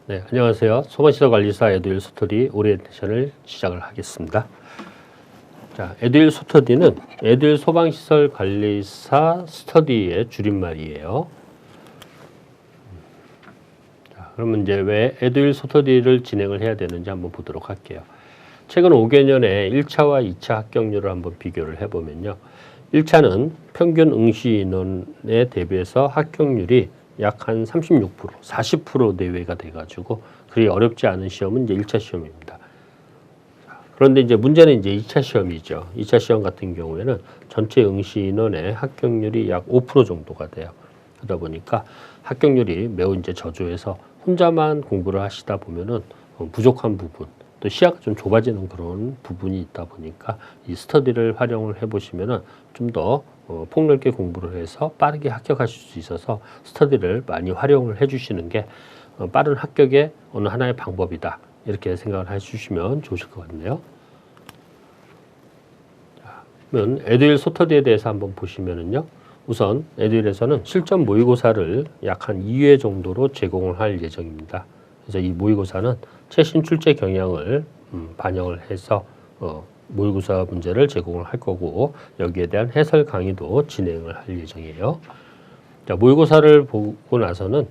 네, 안녕하세요. 소방시설관리사 에듀윌 스터디 오리엔테이션을 시작을 하겠습니다. 자, 에듀윌 스터디는 에듀윌 소방시설관리사 스터디의 줄임말이에요. 자, 그러면 이제 왜 에듀윌 스터디를 진행을 해야 되는지 한번 보도록 할게요. 최근 5개년에 1차와 2차 합격률을 한번 비교를 해보면요. 1차는 평균 응시 인원에 대비해서 합격률이 약 한 36%, 40% 내외가 돼가지고 그리 어렵지 않은 시험은 이제 1차 시험입니다. 그런데 이제 문제는 이제 2차 시험이죠. 2차 시험 같은 경우에는 전체 응시 인원의 합격률이 약 5% 정도가 돼요. 그러다 보니까 합격률이 매우 이제 저조해서 혼자만 공부를 하시다 보면은 부족한 부분, 또 시야가 좀 좁아지는 그런 부분이 있다 보니까 이 스터디를 활용을 해보시면은 좀 더 폭넓게 공부를 해서 빠르게 합격하실 수 있어서 스터디를 많이 활용을 해주시는 게 빠른 합격의 어느 하나의 방법이다. 이렇게 생각을 해주시면 좋으실 것 같네요. 자, 그러면 에듀윌 스터디에 대해서 한번 보시면은요. 우선 에듀윌에서는 실전 모의고사를 약 한 2회 정도로 제공을 할 예정입니다. 그래서 이 모의고사는 최신 출제 경향을 반영을 해서 모의고사 문제를 제공을 할 거고 여기에 대한 해설 강의도 진행을 할 예정이에요. 자, 모의고사를 보고 나서는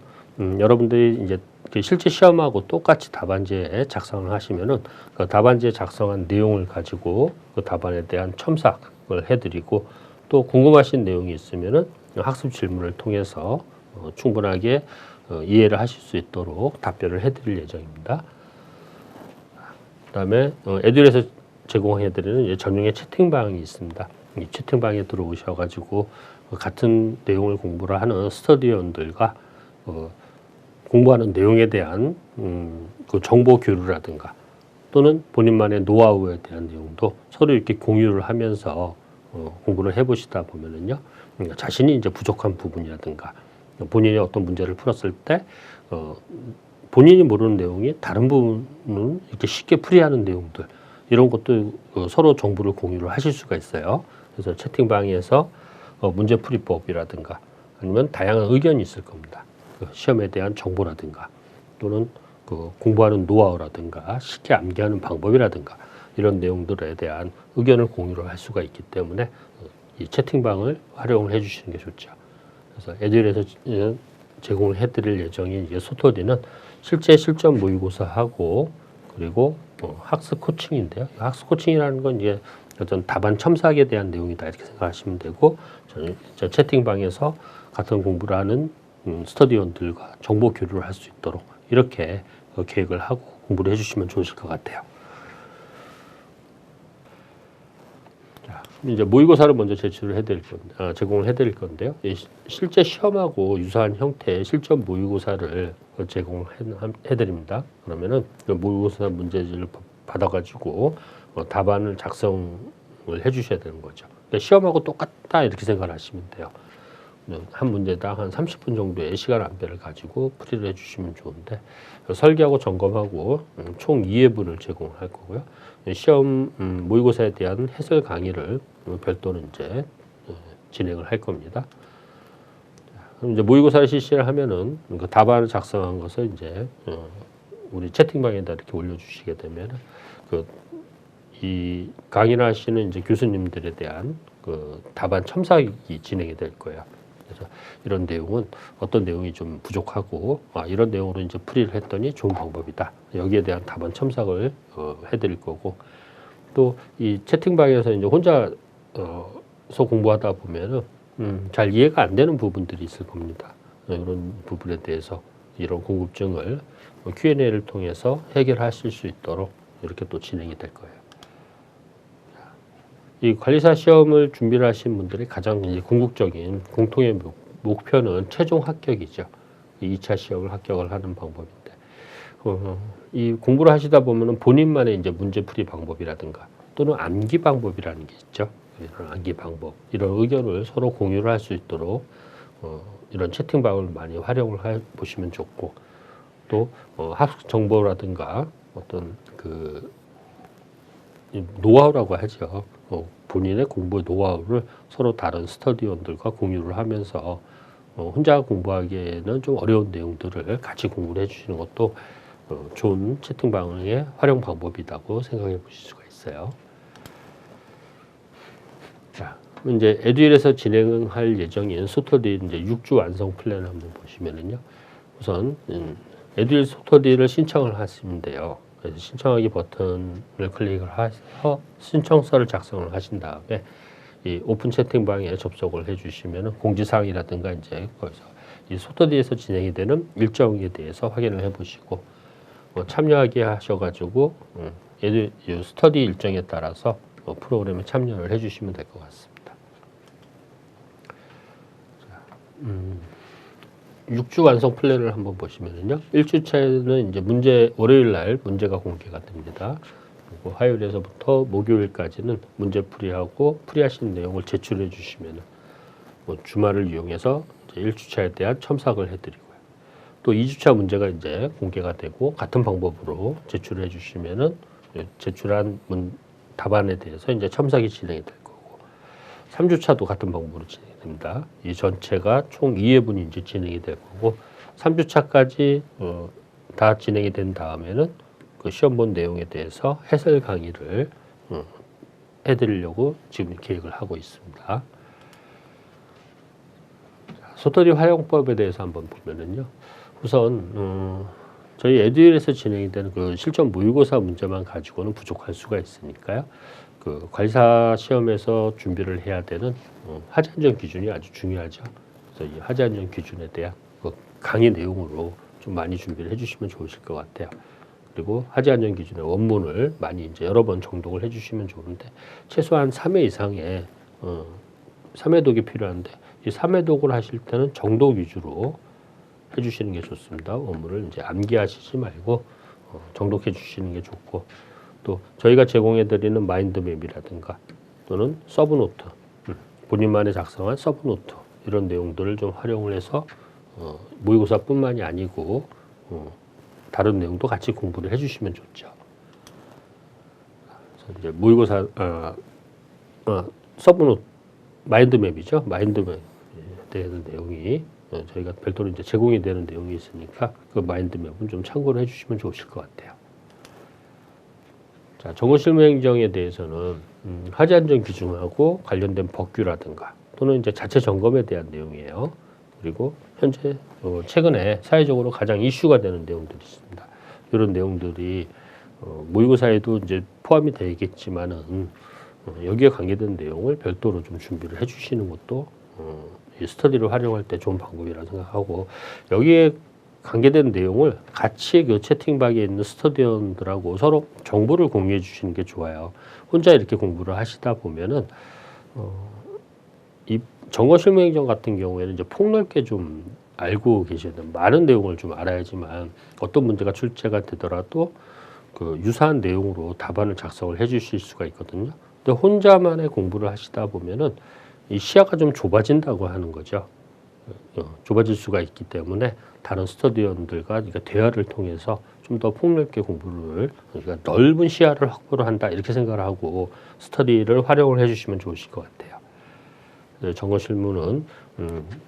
여러분들이 이제 실제 시험하고 똑같이 답안지에 작성을 하시면은 그 답안지에 작성한 내용을 가지고 그 답안에 대한 첨삭을 해드리고 또 궁금하신 내용이 있으면은 학습 질문을 통해서 충분하게 이해를 하실 수 있도록 답변을 해드릴 예정입니다. 그다음에 에듀윌에서 제공해드리는 전용의 채팅방이 있습니다. 이 채팅방에 들어오셔가지고 같은 내용을 공부를 하는 스터디원들과 공부하는 내용에 대한 그 정보 교류라든가 또는 본인만의 노하우에 대한 내용도 서로 이렇게 공유를 하면서 공부를 해보시다 보면은요 자신이 이제 부족한 부분이라든가 본인이 어떤 문제를 풀었을 때 본인이 모르는 내용이 다른 부분은 이렇게 쉽게 풀이하는 내용들 이런 것도 서로 정보를 공유를 하실 수가 있어요. 그래서 채팅방에서 문제풀이법이라든가 아니면 다양한 의견이 있을 겁니다. 그 시험에 대한 정보라든가 또는 그 공부하는 노하우라든가 쉽게 암기하는 방법이라든가 이런 내용들에 대한 의견을 공유를 할 수가 있기 때문에 이 채팅방을 활용을 해주시는 게 좋죠. 그래서 에듀윌에서 제공을 해드릴 예정인 이제 스터디는 실제 실전 모의고사하고 그리고 학습 코칭인데요. 학습 코칭이라는 건 이제 어떤 답안 첨삭에 대한 내용이다 이렇게 생각하시면 되고 저는 채팅방에서 같은 공부를 하는 스터디원들과 정보 교류를 할 수 있도록 이렇게 계획을 하고 공부를 해주시면 좋으실 것 같아요. 자, 이제 모의고사를 먼저 제출을 해드릴 건데, 제공을 해드릴 건데요. 실제 시험하고 유사한 형태의 실전 모의고사를 제공을 해드립니다. 그러면은 그 모의고사 문제지를 받아가지고 답안을 작성을 해주셔야 되는 거죠. 그러니까 시험하고 똑같다 이렇게 생각을 하시면 돼요. 한 문제당 한 30분 정도의 시간 안배를 가지고 풀이를 해주시면 좋은데 설계하고 점검하고 총 2회분을 제공할 거고요. 시험 모의고사에 대한 해설 강의를 별도로 이제 진행을 할 겁니다. 그럼 이제 모의고사를 실시를 하면은 그 답안을 작성한 것을 이제 우리 채팅방에다 이렇게 올려주시게 되면 이 강의를 하시는 이제 교수님들에 대한 그 답안 첨삭이 진행이 될 거예요. 그래서 이런 내용은 어떤 내용이 좀 부족하고 이런 내용으로 이제 풀이를 했더니 좋은 방법이다. 여기에 대한 답안 첨삭을 해드릴 거고 또 이 채팅방에서 이제 혼자서 공부하다 보면은 잘 이해가 안 되는 부분들이 있을 겁니다. 이런 부분에 대해서 이런 궁금증을 Q&A를 통해서 해결하실 수 있도록 이렇게 또 진행이 될 거예요. 이 관리사 시험을 준비를 하신 분들의 가장 이제 궁극적인 공통의 목표는 최종 합격이죠. 이 2차 시험을 합격을 하는 방법인데, 이 공부를 하시다 보면은 본인만의 이제 문제풀이 방법이라든가 또는 암기 방법이라는 게 있죠. 이런 암기 방법, 이런 의견을 서로 공유를 할 수 있도록 이런 채팅방을 많이 활용을 해 보시면 좋고, 또 학습 정보라든가 어떤 그 노하우라고 하죠. 본인의 공부 노하우를 서로 다른 스터디원들과 공유를 하면서 혼자 공부하기에는 좀 어려운 내용들을 같이 공부를 해주시는 것도 좋은 채팅방의 활용 방법이라고 생각해 보실 수가 있어요. 자, 이제 에듀윌에서 진행할 예정인 스터디 이제 6주 완성 플랜을 한번 보시면은요. 우선 에듀윌 스터디를 신청을 하시면 돼요. 그래서 신청하기 버튼을 클릭을 해서 신청서를 작성을 하신 다음에 이 오픈 채팅방에 접속을 해주시면은 공지사항이라든가 이제 거기서 이 스터디에서 진행이 되는 일정에 대해서 확인을 해보시고 참여하게 하셔가지고 이 스터디 일정에 따라서 프로그램에 참여를 해주시면 될 것 같습니다. 6주 완성 플랜을 한번 보시면은요. 1주차에는 이제 월요일 날 문제가 공개가 됩니다. 그리고 화요일에서부터 목요일까지는 문제 풀이하고 풀이하신 내용을 제출해 주시면은 주말을 이용해서 이제 1주차에 대한 첨삭을 해드리고요. 또 2주차 문제가 이제 공개가 되고 같은 방법으로 제출해 주시면은 제출한 답안에 대해서 이제 첨삭이 진행이 될 거고 3주차도 같은 방법으로 진행이 됩니다. 이 전체가 총 2회분이 이제 진행이 될 거고 3주차까지 다 진행이 된 다음에는 그 시험 본 내용에 대해서 해설 강의를 해드리려고 지금 계획을 하고 있습니다. 스터디 활용법에 대해서 한번 보면은요. 우선 저희 에듀윌에서 진행이 되는 그 실전 모의고사 문제만 가지고는 부족할 수가 있으니까요. 그 관리사 시험에서 준비를 해야 되는 화제 안정 기준이 아주 중요하죠. 그래서 이 화제 안정 기준에 대한 그 강의 내용으로 좀 많이 준비를 해주시면 좋으실 것 같아요. 그리고 화제 안정 기준의 원문을 많이 이제 여러 번 정독을 해주시면 좋은데 최소한 3회 이상의 3회독이 필요한데 이 3회독을 하실 때는 정독 위주로 해주시는 게 좋습니다. 원문을 이제 암기하시지 말고 정독해 주시는 게 좋고 또 저희가 제공해드리는 마인드맵이라든가 또는 서브노트 본인만의 작성한 서브노트 이런 내용들을 좀 활용을 해서 모의고사뿐만이 아니고 다른 내용도 같이 공부를 해주시면 좋죠. 그래서 이제 모의고사 서브노트 마인드맵이죠. 마인드맵에 대한 내용이 저희가 별도로 이제 제공이 되는 내용이 있으니까 그 마인드맵은 좀 참고를 해주시면 좋으실 것 같아요. 자, 정보실무행정에 대해서는 화재 안전 기준하고 관련된 법규라든가 또는 이제 자체 점검에 대한 내용이에요. 그리고 현재 최근에 사회적으로 가장 이슈가 되는 내용들이 있습니다. 이런 내용들이 모의고사에도 이제 포함이 되겠지만은 여기에 관계된 내용을 별도로 좀 준비를 해주시는 것도 이 스터디를 활용할 때 좋은 방법이라고 생각하고 여기에 관계된 내용을 같이 그 채팅방에 있는 스터디원들하고 서로 정보를 공유해 주시는 게 좋아요. 혼자 이렇게 공부를 하시다 보면은 이 정거실무행정 같은 경우에는 이제 폭넓게 좀 알고 계셔야 돼요. 많은 내용을 좀 알아야지만 어떤 문제가 출제가 되더라도 그 유사한 내용으로 답안을 작성을 해 주실 수가 있거든요. 근데 혼자만의 공부를 하시다 보면은 이 시야가 좀 좁아진다고 하는 거죠. 좁아질 수가 있기 때문에 다른 스터디원들과 그러니까 대화를 통해서 좀 더 폭넓게 공부를 그러니까 넓은 시야를 확보를 한다 이렇게 생각을 하고 스터디를 활용을 해주시면 좋으실 것 같아요. 정거실무는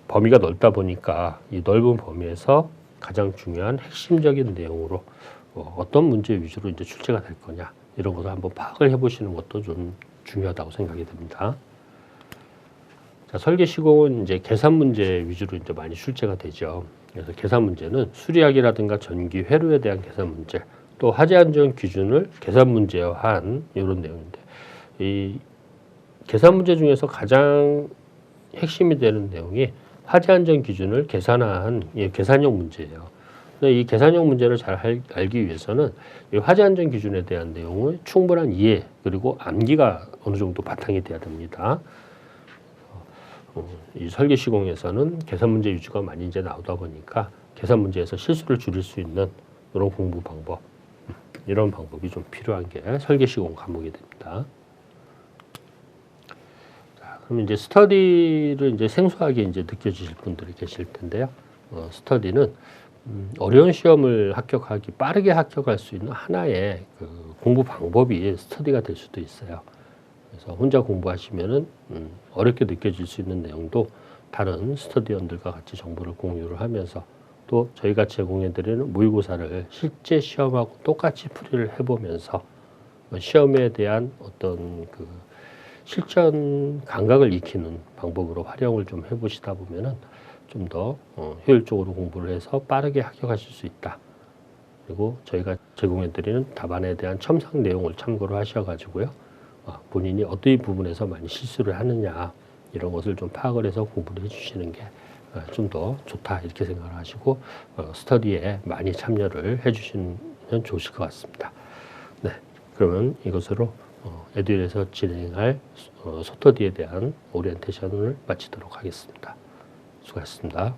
범위가 넓다 보니까 이 넓은 범위에서 가장 중요한 핵심적인 내용으로 어떤 문제 위주로 이제 출제가 될 거냐 이런 것을 한번 파악을 해보시는 것도 좀 중요하다고 생각이 됩니다. 자, 설계 시공은 이제 계산 문제 위주로 이제 많이 출제가 되죠. 그래서 계산 문제는 수리학이라든가 전기 회로에 대한 계산 문제, 또 화재 안전 기준을 계산 문제화한 이런 내용인데, 이 계산 문제 중에서 가장 핵심이 되는 내용이 화재 안전 기준을 계산한 계산형 문제예요. 근데 이 계산형 문제를 잘 알기 위해서는 이 화재 안전 기준에 대한 내용을 충분한 이해 그리고 암기가 어느 정도 바탕이 돼야 됩니다. 이 설계 시공에서는 계산 문제 위주가 많이 이제 나오다 보니까 계산 문제에서 실수를 줄일 수 있는 이런 공부 방법, 이런 방법이 좀 필요한 게 설계 시공 과목이 됩니다. 자, 그럼 이제 스터디를 이제 생소하게 이제 느껴지실 분들이 계실 텐데요. 스터디는 어려운 시험을 빠르게 합격할 수 있는 하나의 그 공부 방법이 스터디가 될 수도 있어요. 그래서 혼자 공부하시면은 어렵게 느껴질 수 있는 내용도 다른 스터디원들과 같이 정보를 공유를 하면서 또 저희가 제공해드리는 모의고사를 실제 시험하고 똑같이 풀이를 해보면서 시험에 대한 어떤 그 실전 감각을 익히는 방법으로 활용을 좀 해보시다 보면은 좀 더 효율적으로 공부를 해서 빠르게 합격하실 수 있다. 그리고 저희가 제공해드리는 답안에 대한 첨삭 내용을 참고를 하셔가지고요. 본인이 어떤 부분에서 많이 실수를 하느냐 이런 것을 좀 파악을 해서 공부를 해주시는 게 좀 더 좋다 이렇게 생각을 하시고 스터디에 많이 참여를 해주시면 좋으실 것 같습니다. 네, 그러면 이것으로 에듀윌에서 진행할 소터디에 대한 오리엔테이션을 마치도록 하겠습니다. 수고하셨습니다.